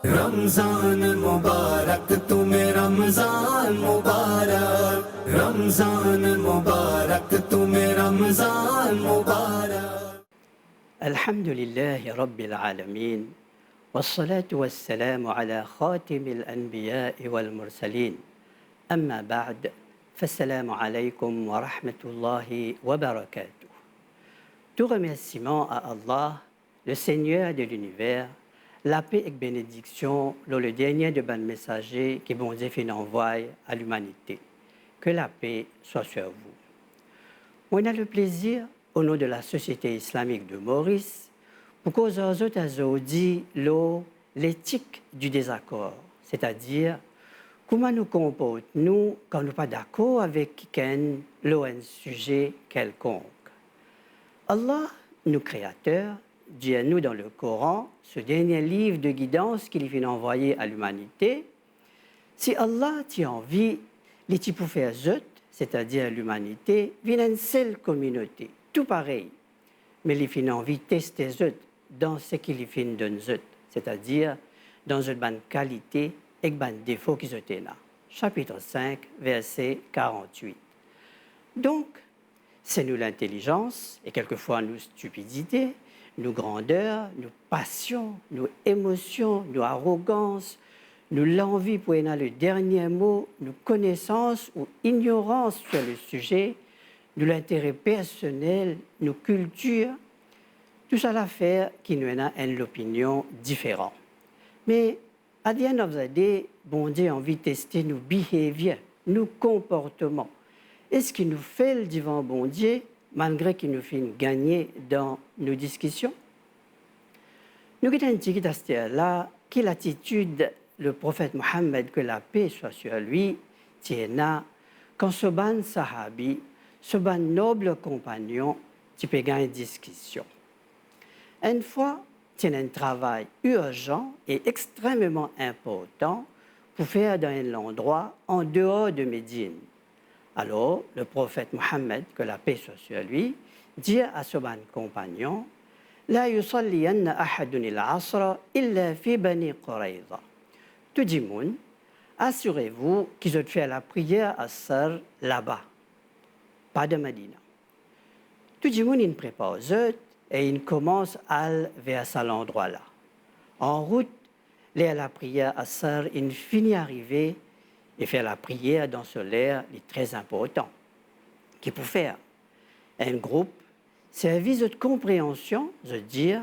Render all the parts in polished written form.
रमजान मुबारक तुम्हें रमजान मुबारक रमजान मुबारक तुम्हें रमजान मुबारक الحمد لله رب العالمين والصلاة والسلام على خاتم الأنبياء والمرسلين أما بعد فالسلام عليكم ورحمة الله وبركاته. Tout remerciement à Allah, le Seigneur de l'univers, la paix et bénédiction, le dernier de bons messagers qui bon Dieu fait envoyer à l'humanité. Que la paix soit sur vous. On a le plaisir, au nom de la Société islamique de Maurice, pour causer aux autres aujourd'hui l'éthique du désaccord, c'est-à-dire comment nous comportons-nous quand nous ne sommes pas d'accord avec quelqu'un, un sujet quelconque. Allah, nous créateurs, dit à nous dans le Coran, ce dernier livre de guidance qu'il vient envoyer à l'humanité, si Allah t'a envie, les types pour faire zut, c'est-à-dire l'humanité, vient une seule communauté, tout pareil, mais les fin envie de tester zut dans ce qu'il fait d'un zut, c'est-à-dire dans une bonne qualité et un bon défaut qu'ils ont là. Chapitre 5, verset 48. Donc, c'est nous l'intelligence et quelquefois nous stupidité, nos grandeurs, nos passions, nos émotions, nos arrogances, nous l'envie pour y le dernier mot, nos connaissances ou ignorance sur le sujet, nous l'intérêt personnel, nos cultures, tout ça l'affaire qui nous a une opinion différente. Mais à the end of the day, bon Dieu a envie de tester nos behaviors, nos comportements. Et ce qui nous fait le devant bon Dieu, malgré qu'il nous fait gagner dans nos discussions. Nous avons dit là quelle attitude le prophète Mohammed, que la paix soit sur lui, tient quand ce ban sahabi, ce ban noble compagnon, tu peux gagner une discussion. Une fois, tient un travail urgent et extrêmement important pour faire dans un endroit en dehors de Médine. Alors, le prophète Mohammed, que la paix soit sur lui, dit à ce ban compagnon, La yusalliyanna ahadun al-asra illa fi bani Qurayza. Tout le monde, assurez-vous qu'ils ont fait la prière à Sar là-bas, pas de Medina. Tout le monde, il prépare et il commence à aller vers cet endroit-là. En route, la prière à Sar, il finit arriver et faire la prière dans ce l'air est très important. Qui pour faire un groupe, service de compréhension, je veux dire,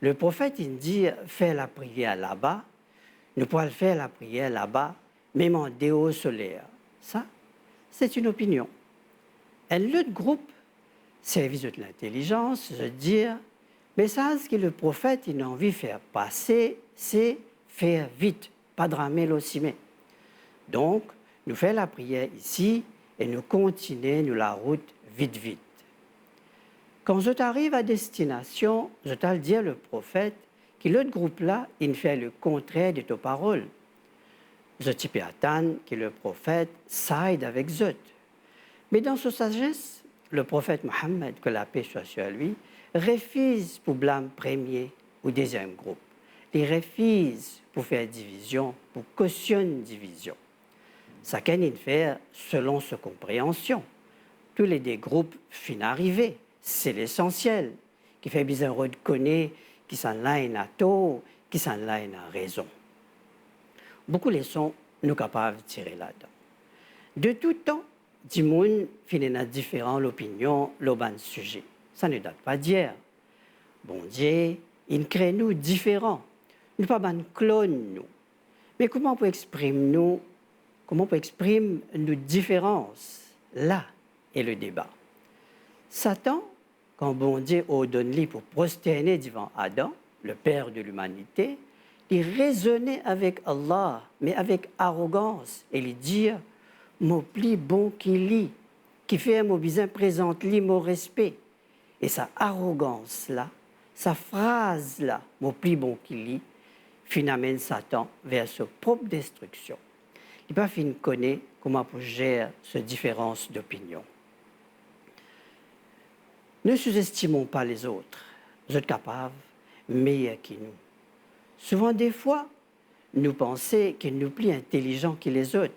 le prophète il dit faire la prière là-bas, nous pouvons faire la prière là-bas, même en déo solaire. Ça, c'est une opinion. Un autre groupe, service de l'intelligence, je veux dire, message que le prophète il a envie de faire passer, c'est faire vite, pas dramer l'ossimé. Donc, nous faisons la prière ici et nous continuons la route vite, vite. Quand je t'arrive à destination, je t'ai dit le prophète que l'autre groupe-là, il fait le contraire de tes paroles. Je t'y peux attendre que le prophète s'aide avec Zot. Mais dans sa sagesse, le prophète Mohammed, que la paix soit sur lui, refuse pour blâmer premier ou deuxième groupe. Il refuse pour faire division, pour cautionner division. Chacun il fait selon sa compréhension. Tous les deux groupes finissent arriver. C'est l'essentiel qui fait besoin de reconnaître qui s'en là à tort, qui s'en là à raison. Beaucoup de leçons nous capables de tirer là-dedans. De tout temps, du monde finit à différentes opinions, le bon sujet. Ça ne date pas d'hier. Bon Dieu, il crée nous différents. Nous ne pas ban clone nous. Mais comment on peut exprimer nous? Comment on peut exprimer nos différences? Là est le débat. Satan, quand bon Dieu ordonne lui pour prosterner devant Adam, le père de l'humanité, il raisonnait avec Allah, mais avec arrogance, et lui dit mon plus bon qu'il lit, qui fait mon besoin présente lui mon respect. Et sa arrogance-là, sa phrase-là, mon plus bon qu'il lit, finalement Satan vers sa propre destruction. Il n'a pas fini de connaître comment on gérer cette différence d'opinion. Ne sous-estimons pas les autres. Vous êtes capables, meilleurs que nous. Souvent, des fois, nous penser qu'il nous plus intelligent que les autres.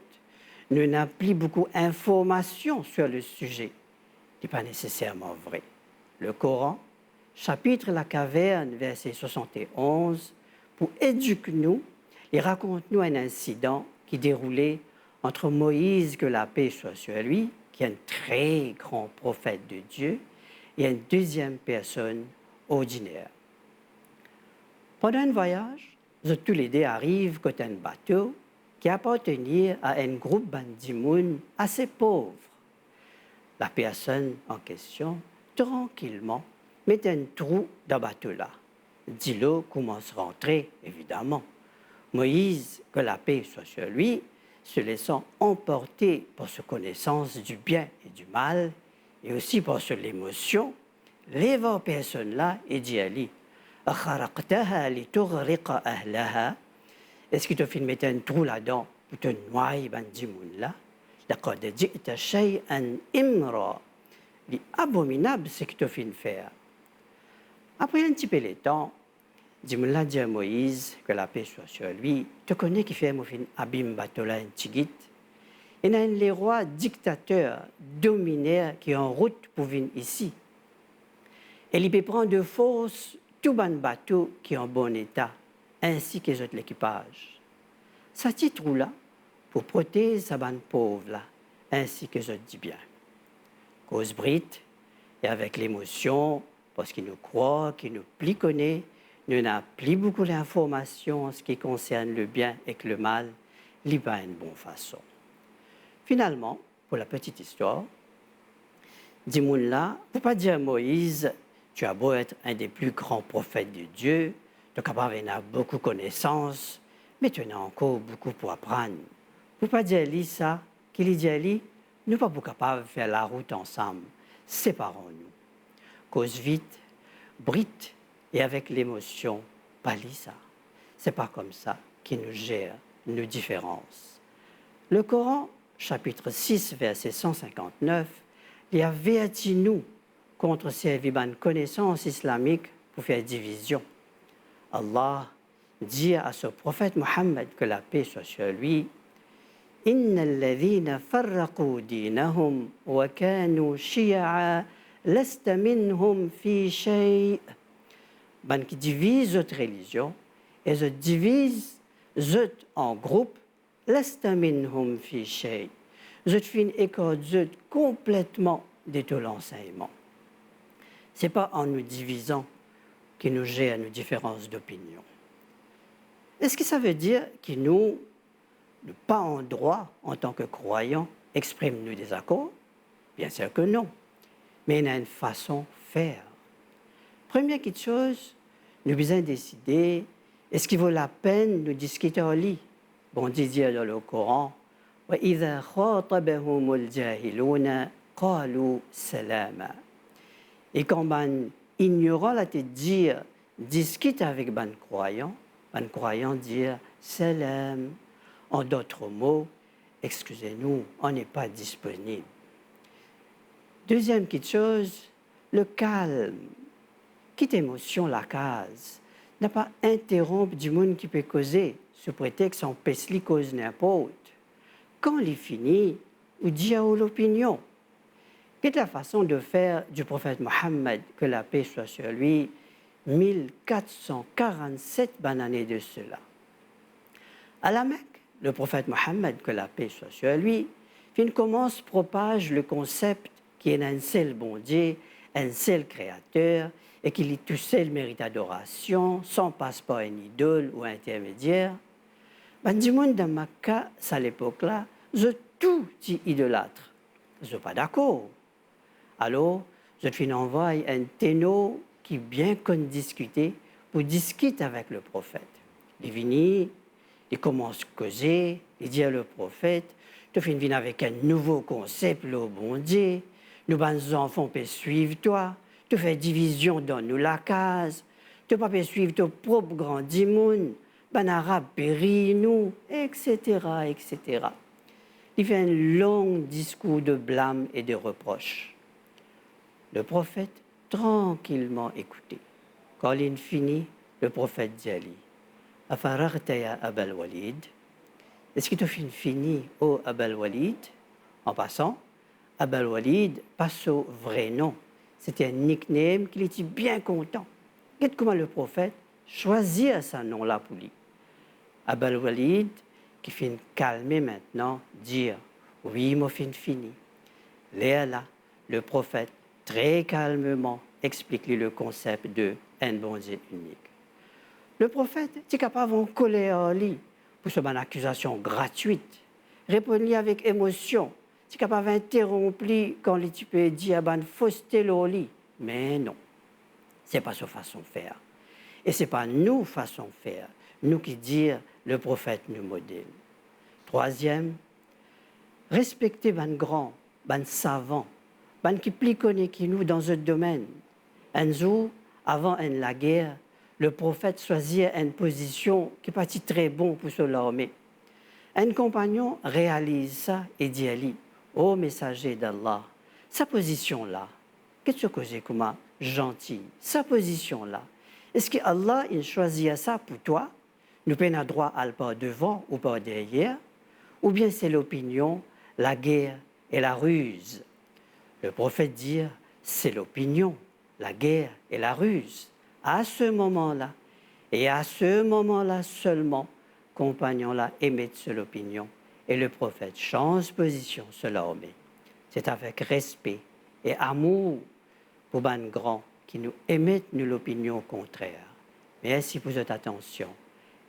Nous n'avons plus beaucoup d'informations sur le sujet. Ce n'est pas nécessairement vrai. Le Coran, chapitre La Caverne, verset 71, pour éduquer nous et raconte-nous un incident qui déroulait entre Moïse, que la paix soit sur lui, qui est un très grand prophète de Dieu, et une deuxième personne ordinaire. Pendant un voyage, tous les deux arrivent côté un bateau qui appartenait à un groupe bandimoun assez pauvre. La personne en question, tranquillement, met un trou dans le bateau-là. Dilo commence à rentrer, évidemment. Moïse, que la paix soit sur lui, se laissant emporter par sa connaissance du bien et du mal, et aussi par son émotion, lève la personne-là et dit à lui, est-ce que tu as fait mettre un trou là-dedans pour te noyer bandimoun-là? لقد جئت شيئا إمرا. Abominable ce que tu as fait faire. Après un petit peu de temps, Dimoula dit à Moïse, que la paix soit sur lui, tu connais qui fait un abim batola un tigit. Il y a les rois dictateurs, dominaires qui sont en route pour venir ici. Et il peut prendre de force tout ban bateau qui est en bon état, ainsi que les autres l'équipage. Ça titre là pour protéger sa ban pauvre là, ainsi que les autres dit bien. Cause brite, et avec l'émotion, parce qu'il nous croit, qu'il nous plie connaît, nous n'a plus beaucoup d'informations en ce qui concerne le bien et le mal, il va une bonne façon. Finalement, pour la petite histoire, Dimoun-là, ne faut pas dire à Moïse, tu as beau être un des plus grands prophètes de Dieu, tu es capable d'avoir beaucoup de connaissances, mais tu en as encore beaucoup pour apprendre. Ne faut pas dire à lui ça, qu'il dit à lui, nous ne sommes pas capables de faire la route ensemble, séparons-nous. Cause vite, brite, et avec l'émotion, pas lui ça. Ce n'est pas comme ça qu'il nous gère nos différences. Le Coran, chapitre 6, verset 159, il avertit nous contre ces vivantes connaissances islamiques pour faire division. Allah dit à ce prophète Mohammed, que la paix soit sur lui, Inna alladhina farraqu dinahum wa kanu shi'a lasta minhum fi shay'. Ben qui divise notre religion et se divise en groupe, lasta minhum fi shay'. Je fais une école complètement de tout l'enseignement. Ce n'est pas en nous divisant qui nous gère nos différences d'opinion. Est-ce que ça veut dire que nous, pas en droit, en tant que croyants, expriment-nous des accords? Bien sûr que non. Mais il y a une façon de faire. Première chose, nous devons décider, est-ce qu'il vaut la peine de discuter en lit? Bon Dieu dit dans le Coran, وَإِذَا خَاطَبَهُمُ الْجَاهِلُونَ قَالُوا سَلَامًا. Et quand un ignorant la te dire, discute avec un croyant dire salam. En d'autres mots, excusez-nous, on n'est pas disponible. Deuxième chose, le calme. Quitte émotion la case. N'a pas interrompre du monde qui peut causer, sous prétexte qu'on peut se cause n'importe. Quand il est fini, ou dit à l'opinion. Quelle est la façon de faire du prophète Mohammed, que la paix soit sur lui, 1447 années de cela. À la Mecque, le prophète Mohammed, que la paix soit sur lui, commence, propage le concept qu'il y a un seul bon Dieu, un seul créateur, et qu'il est tout seul mérite d'adoration, sans passe par une idole ou intermédiaire. Ben, du monde dans Mecca, à l'époque-là, je tout dit idolâtre. Je ne suis pas d'accord. Alors, je envoie un ténor qui bien qu'on discuter pour discuter avec le prophète. Il vient, il commence à causer, il dit à le prophète, tu fais venir avec un nouveau concept, le bon Dieu, nous, les enfants, peuvent suivre toi, tu fais division dans nous la case, tu ne peux pas suivre ton propre grand dimoun, ben arabe périt nous, etc., etc. Il fait un long discours de blâme et de reproches. Le prophète, tranquillement écouté. Quand il finit, le prophète dit à lui, أفرغت يا أبا الوليد? Est-ce que tu as fini, ô Aba al-Walid? En passant, Aba al-Walid, pas son vrai nom. C'était un nickname qu'il était bien content. Regarde comment le prophète choisit ce nom-là pour lui. Aba al-Walid, qui finit calmer maintenant, dire oui, mon fin fini. Là, le prophète, très calmement, explique-lui le concept de un bon Dieu unique. Le prophète est capable de coller en lui pour ce une accusation gratuite. Répondre avec émotion. C'est capable d'interrompre quand les types disent à une fausseté au lit. Mais non, ce n'est pas sa façon de faire. Et ce n'est pas nous façon de faire. Nous qui disons le prophète nous modèle. Troisième, respecter les grands, les savants, les qui plus connaissent que nous dans ce domaine. Un jour, avant la guerre, le prophète choisit une position qui est très bonne pour son armée. Un compagnon réalise ça et dit à lui, ô messager d'Allah, sa position-là, qu'est-ce que c'est comme gentil, sa position-là, est-ce que Allah il choisit ça pour toi? Nous avons droit à le pas devant ou pas derrière? Ou bien c'est l'opinion, la guerre et la ruse? Le prophète dit, c'est l'opinion, la guerre et la ruse. À ce moment-là, et à ce moment-là seulement, compagnon-là émet seule opinion et le prophète change position sur l'armée. C'est avec respect et amour pour les grands qui nous émettent l'opinion contraire. Merci pour votre attention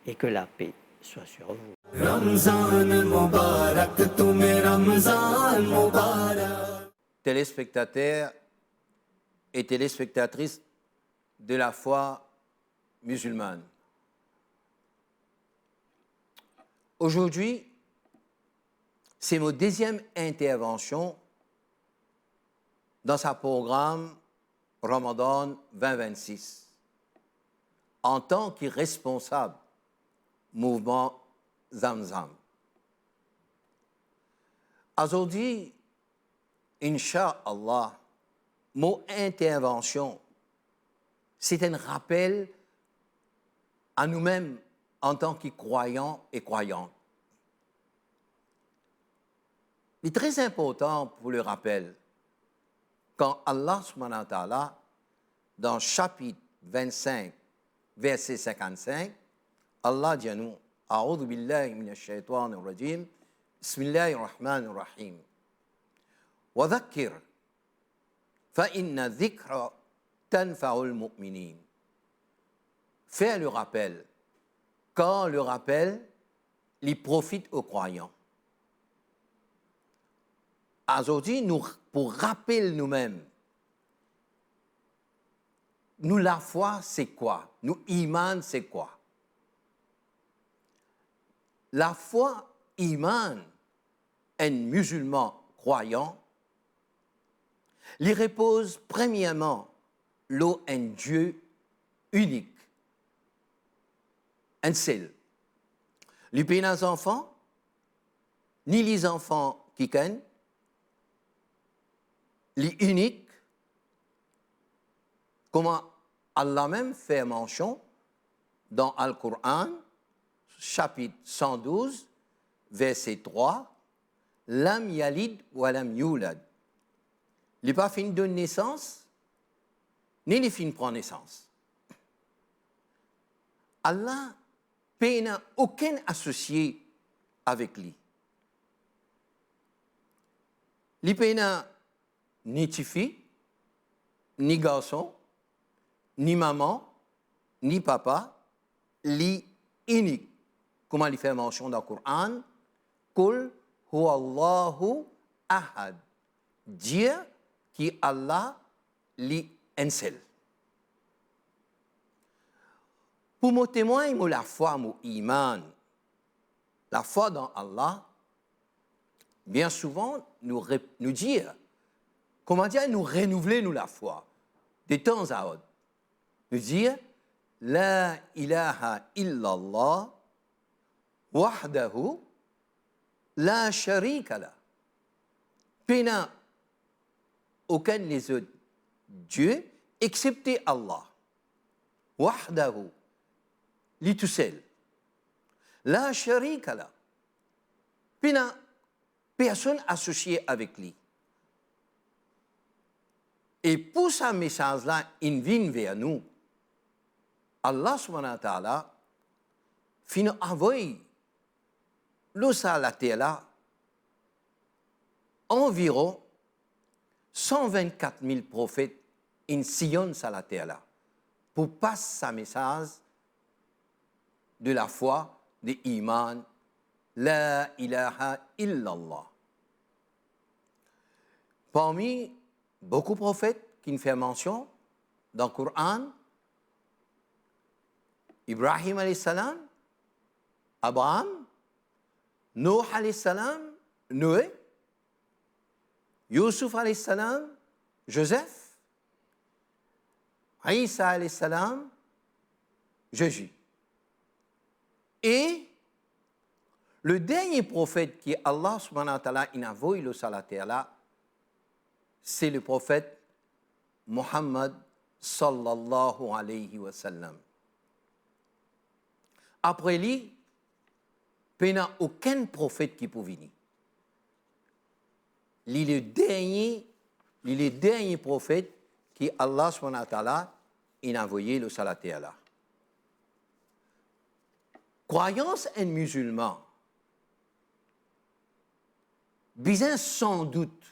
et que la paix soit sur vous. Ramzan Mubarak, tumhe Ramzan Mubarak. Téléspectateurs et téléspectatrices de la foi musulmane. Aujourd'hui, c'est ma deuxième intervention dans ce programme Ramadan 2026 en tant que responsable mouvement Zamzam. Aujourd'hui, Inch'Allah, mon intervention, c'est un rappel à nous-mêmes en tant que croyants et croyantes. Il est très important pour le rappel, quand Allah subhanahu wa ta'ala, dans chapitre 25, verset 55, Allah dit à nous, A'udhu billahi minash shaitanir rajim, Bismillahir rahmanir rahim. Wa dhakkir, fa inna dhikra tanfa'ul mu'minin. Faire le rappel, quand le rappel, il profite aux croyants. Aujourd'hui, pour rappeler nous-mêmes, nous, la foi, c'est quoi? Nous, iman, c'est quoi? La foi, iman, un musulman croyant, il repose premièrement un Dieu unique, un seul. Les pays enfants, ni les enfants qui connaissent, les uniques, comment Allah même fait mention dans Al-Qur'an, chapitre 112, verset 3, Lam yalid wa lam yulad. Il n'est pas fini de naissance, ni il finit de prendre naissance. Allah n'a aucun associé avec lui. Il n'a ni fille, ni garçon, ni maman, ni papa, li unique. Comment il fait mention dans le Coran? Kul huwa Allahu ahad. Dieu qui Allah li un seul. Pour mon témoin, moi la foi, mon iman, la foi dans Allah, bien souvent nous dire, comment dire, nous renouveler nous la foi de temps à autre. Nous dire, la ilaha illallah wahdahu la sharika la. Pena aucun des autres dieux excepté Allah. Wahdahu, lui tout seul. La sharika la. Puis, n'a personne associée avec lui. Et pour ce message-là, il vient vers nous. Allah subhanahu wa ta'ala fin envoie à la terre là environ 124 000 prophètes in sillonnent sur la terre là pour passer sa message de la foi, de l'iman, la ilaha illallah. Parmi beaucoup de prophètes qui nous font mention dans le Coran, Ibrahim alayhi salam, Abraham, Nuh alayhi salam, Noé, Yusuf alayhi salam, Joseph, Isa alayhi salam, Jésus. Et le dernier prophète qui Allah subhanahu wa ta'ala a envoyé sur la terre là, c'est le prophète Muhammad sallallahu alayhi wa sallam. Après lui, il n'y a aucun prophète qui peut venir. Il est le dernier prophète qui Allah subhanahu wa ta'ala a envoyé sur la terre là. Croyance en musulman, besoin sans doute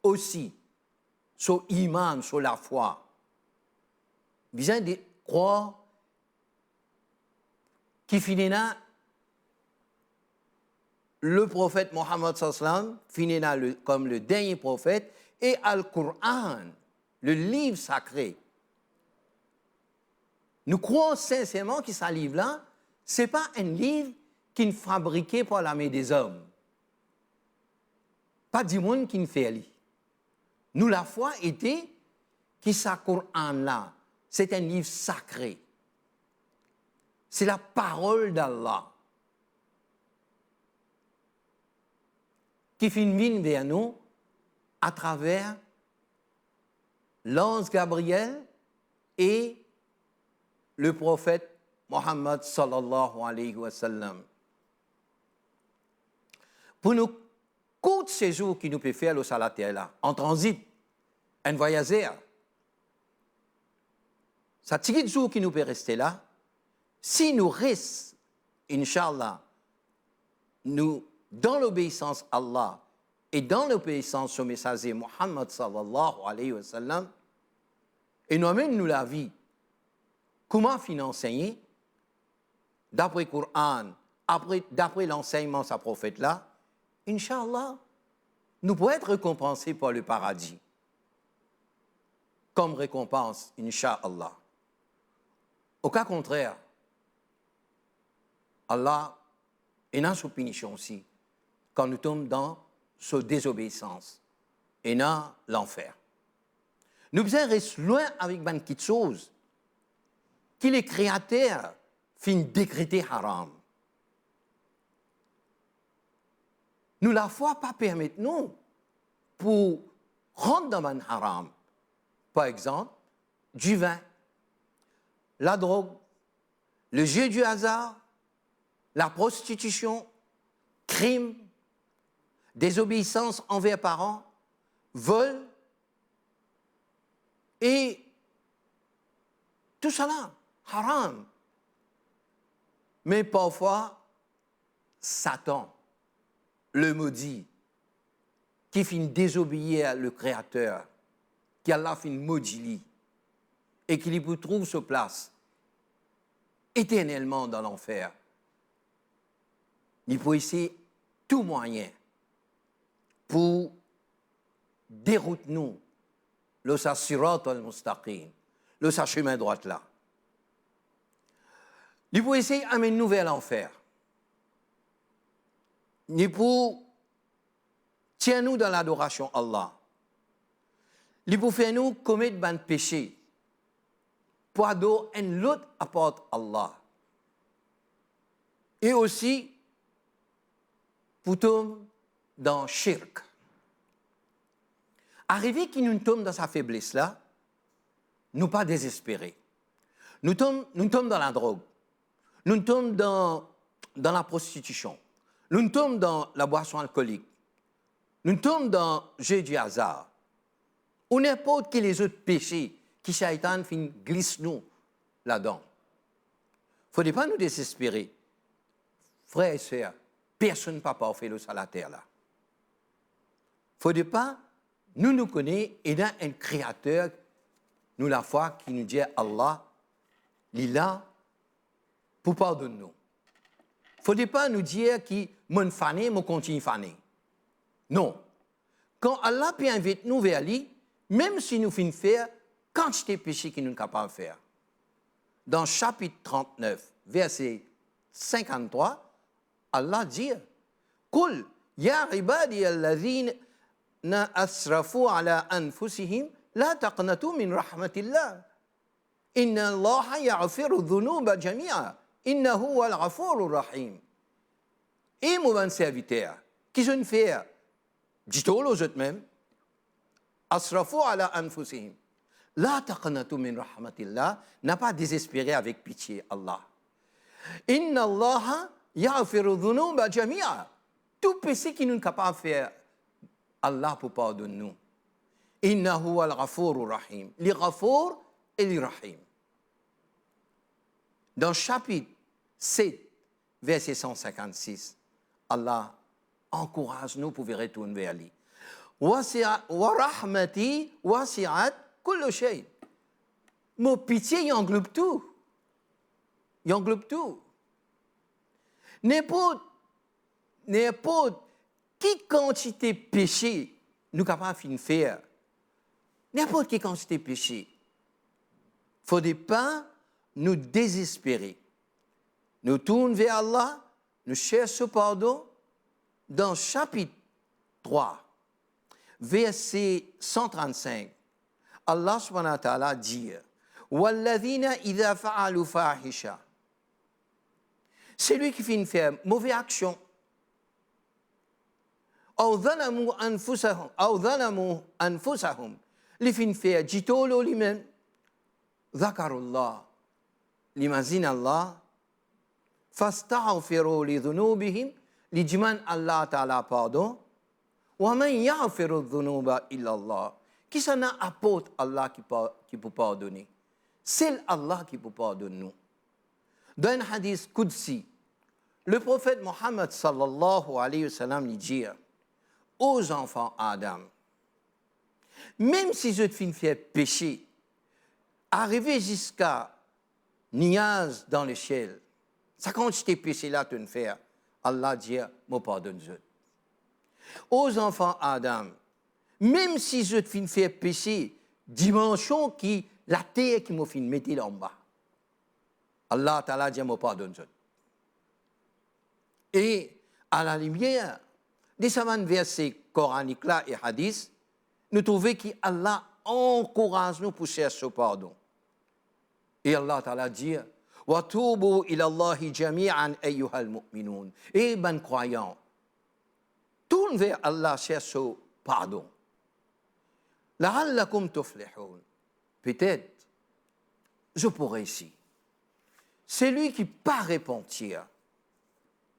aussi sur l'iman, sur la foi, besoin de croire qui finira le prophète Mohammed sallam finira comme le dernier prophète et Al-Qur'an, le livre sacré. Nous croyons sincèrement que ce livre-là, ce n'est pas un livre qui est fabriqué par la main des hommes. Pas du monde qui ne fait lui. Nous, la foi était que ce Coran-là, c'est un livre sacré. C'est la parole d'Allah qui vient vers nous à travers l'ange Gabriel et le prophète Mohammed sallallahu alayhi wa sallam. Pour nous court séjour qui nous peut faire le salater là, en transit, un voyageur, ça petit jour qui nous peut rester là, si nous restons, Inch'Allah, nous, dans l'obéissance à Allah et dans l'obéissance au messager Muhammad sallallahu alayhi wa sallam, et nous-mêmes nous la vie, comment financer d'après le Coran, d'après l'enseignement de sa prophète là, Inch'Allah, nous pourrons être récompensés par le paradis. Comme récompense, Inch'Allah. Au cas contraire, Allah est dans sa punition aussi, quand nous tombons dans sa désobéissance et dans l'enfer. Nous devons rester loin avec une petite chose, que les créateurs finissent décréter haram. Nous la foi pas permettre nous pour rentrer dans un haram. Par exemple, du vin, la drogue, le jeu du hasard, la prostitution, crime, désobéissance envers parents, vol et tout cela, haram. Mais parfois, Satan, le maudit, qui finit désobéir le Créateur, qui Allah finit maudit et qui lui trouve sa place éternellement dans l'enfer. Il faut essayer tout moyen pour dérouter nous le sirat al-mustaqim, le chemin droit là. Il faut essayer d'amener nous vers l'enfer. Ni pour tiens nous dans l'adoration Allah. Ni pour faire nous commettre des péchés. Pour adorer un autre apporte Allah. Et aussi pour tomber dans shirk. Arrivé qu'il nous tombe dans sa faiblesse là, nous pas désespérer. Nous tombons dans la drogue. Nous tombons dans dans la prostitution, nous tombons dans la boisson alcoolique, nous tombons dans le jeu du hasard, ou n'importe quel les autres péchés qui Shaitan glisse nous là-dedans. Il ne faudrait pas nous désespérer. Frères et sœurs, personne ne peut pas faire sur la terre là. Il ne faudrait pas nous connaître et dans un créateur, nous la foi qui nous dit Allah, il est là pour pardonner nous. Il ne faudrait pas nous dire que mon fané, mon continue fané. Non. Quand Allah peut inviter nous vers lui, même si nous finissons faire quantité de péchés que nous sommes capables de faire. Dans chapitre 39, verset 53, Allah dit Qul ya ibadi alladhina asrafu ala anfusihim la taqnatu min rahmatillah. Inna Allah yaghfiru dhunuba jami'a. Innahu wal ghafurur rahim. Et mon bon serviteur, qui je ne fais, dis-toi aux autres même, asrafu ala anfusihim. La taqnatu min rahmatillah, n'a pas désespéré avec pitié Allah. Inna Allah yaghfiru dhunuba jami'a. Tout péché qui nous est capable de faire, Allah peut pardonner nous. Innahu wal ghafurur rahim. Li ghafur et li rahim. Dans chapitre 7, verset 156, Allah encourage nous pour retourner vers lui. Wa rahmati wasi'at kullu shay. Mon pitié, il englobe tout. Il englobe tout. N'importe quelle quantité de péché nous sommes capables de faire. N'importe quelle quantité de péché. Il ne faudrait pas nous désespérer. Nous tournons vers Allah, nous cherchons pardon. Dans chapitre 3, verset 135, Allah subhanahu wa ta'ala dit Walladhina idha fa'alu fahisha. C'est lui qui finit faire mauvaise action. Aw dhalamu anfusahum. Li finit faire jitolo lui-même. Dhakarullah. L'imagine Allah. Fastaghfiru li dhunubihim. Li diman Allah ta'ala pardon. Wa man yaghfiru dhunuba illa Allah. Qui s'en a apporte Allah qui peut pardonner? C'est Allah qui peut pardonner nous. Dans un hadith Qudsi, le prophète Mohammed sallallahu alayhi wa sallam dit aux enfants Adam, même si je te fais pécher, arriver jusqu'à niaz dans l'échelle, ça quand je t'ai péché là, tu ne fais, Allah dit, me pardonne-je. Aux enfants Adam, même si je te fais pécher, dimension qui, la terre qui m'a fait mettre là en bas, Allah Ta'ala dit, me pardonne-je. Et à la lumière des savants versets coraniques là et hadiths, nous trouvons qu'Allah encourage nous pour chercher ce pardon. Et Allah Ta'ala dit Wa tubu ila Allahi jami'an ayyuhal mu'minun. Et ben croyants, tourne vers Allah cherche ce pardon. La'allakum tuflihun. Peut-être, je pourrais ici. C'est lui qui pas repentir.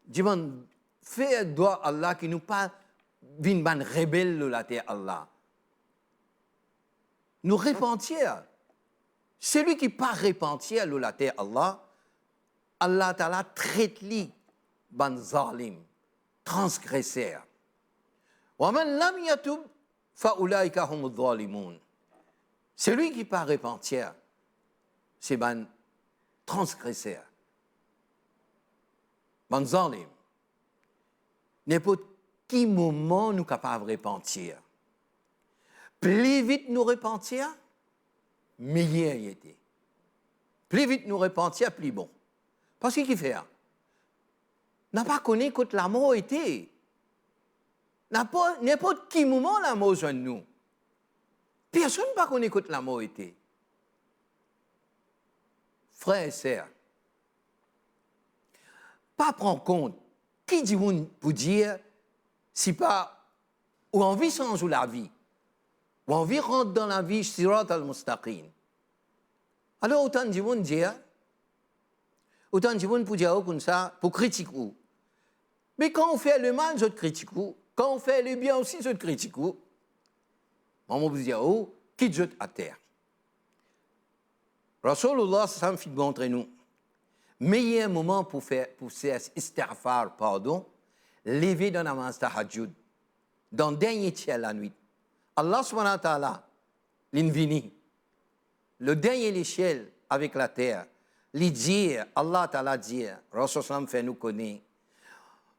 Demande, fait droit Allah qui nous pas vin ban rebelle la terre Allah. Nous repentir. Celui qui pas repentir la terre Allah, Allah Ta'ala traite lui ban zalim, transgresseur. Wa man lam yatub fa ulaika humuz zalimun. Celui qui pas repentir, c'est ban transgresseur. Ban zalim. N'importe quel moment nous sommes capables de repentir. Plus vite nous repentir, meilleur il était. Plus vite nous repentir, plus bon. Parce qu'il fait, n'a pas connu quand la mort était. N'importe quel moment la mort joint nous. Personne n'a pas connu quand la mort était. Frères et sœurs, pas prendre compte qui dit pour dire si pas ou envie changer la vie ou envie rentrer dans la vie sirat al-mustaqim. Alors autant de monde dire Autant de gens pour dire comme ça, pour critiquer. Mais quand on fait le mal, je critique. Quand on fait le bien aussi, je critique. Maman vous dit, oh, qui jette à terre. Rasulullah, ça me fait montrer nous. Meilleur moment pour faire istighfar, pardon, lever dans la namaz tahajjud, dans le dernier tiers de la nuit. Allah subhanahu wa ta'ala, l'invini, le dernier échelle avec la terre, lui dire, Allah ta'ala dit, Rasulullah fait nous connaître,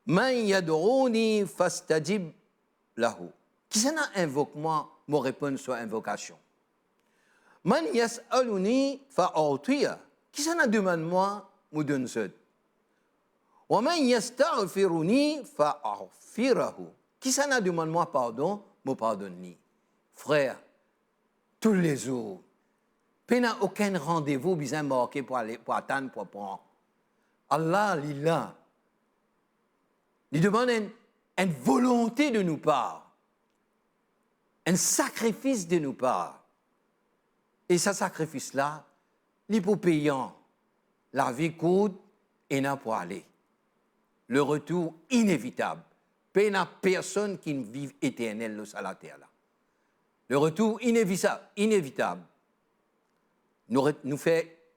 Man yad'ouni fastajib lahu. Qui s'en a invoque moi, me répondre sur invocation. Man yas'aluni fa'utiya. Qui s'en a demande moi, me donne ça. Wa man yastaghfiruni fa'aghfirahu. Qui s'en a demande moi pardon, me pardonne ni. Frère, tous les jours, il n'y a aucun rendez-vous besoin marqué pour aller, pour attendre, pour prendre. Allah, il là. Il demande une volonté de nous part, un sacrifice de nous part. Et ce sacrifice-là, il est pour payant. La vie coûte et n'a pour aller. Le retour inévitable. Il n'y a personne qui ne vive éternel sur la terre. Là. Le retour inévitable. Nous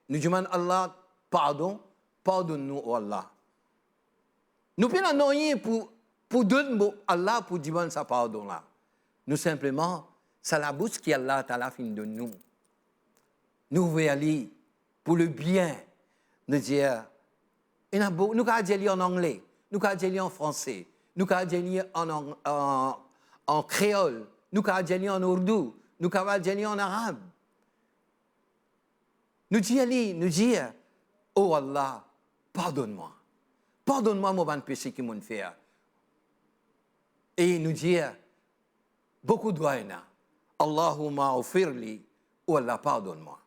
demandons à Allah pardon, pardonne-nous, oh Allah. Nous ne pouvons rien pour donner Allah pour demander sa pardon là. Nous simplement, c'est la bouche qui Allah t'a fin de nous. Nous voulons aller pour le bien. Nous dire, nous pouvons dire en anglais, nous pouvons dire en français, nous pouvons dire en créole, nous pouvons dire en ourdou, nous pouvons dire en arabe. Nous dire, oh Allah, pardonne-moi. Pardonne-moi mon bon péché qui m'ont fait. Et nous dire, beaucoup de doigts, Allahumma ofirli, ou Allah pardonne-moi.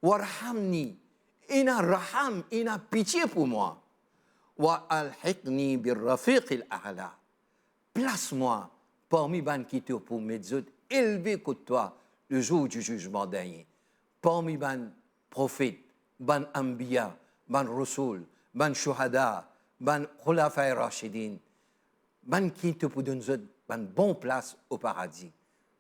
Warhamni, ina raham, ina pitié pour moi. Wa alhiqni birrafiq al-a'la. Place-moi parmi ban qui te pour mes autres élevés que toi le jour du jugement dernier. Parmi ban prophètes, ban anbiya, ban rasul, ban shuhada, ban khulafai rashidin, ban qui te pour donner ban bonne place au paradis.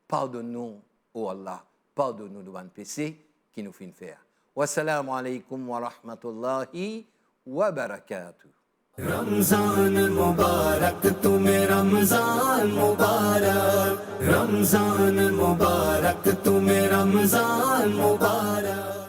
Pardonne-nous, oh Allah, pardonne-nous de ban péché qui nous fait faire. Wassalamu alaikum wa rahmatullahi wa barakatuh. Ramzan मुबारक तुम्हें रमजान मुबारक रमजान मुबारक तुम्हें रमजान मुबारक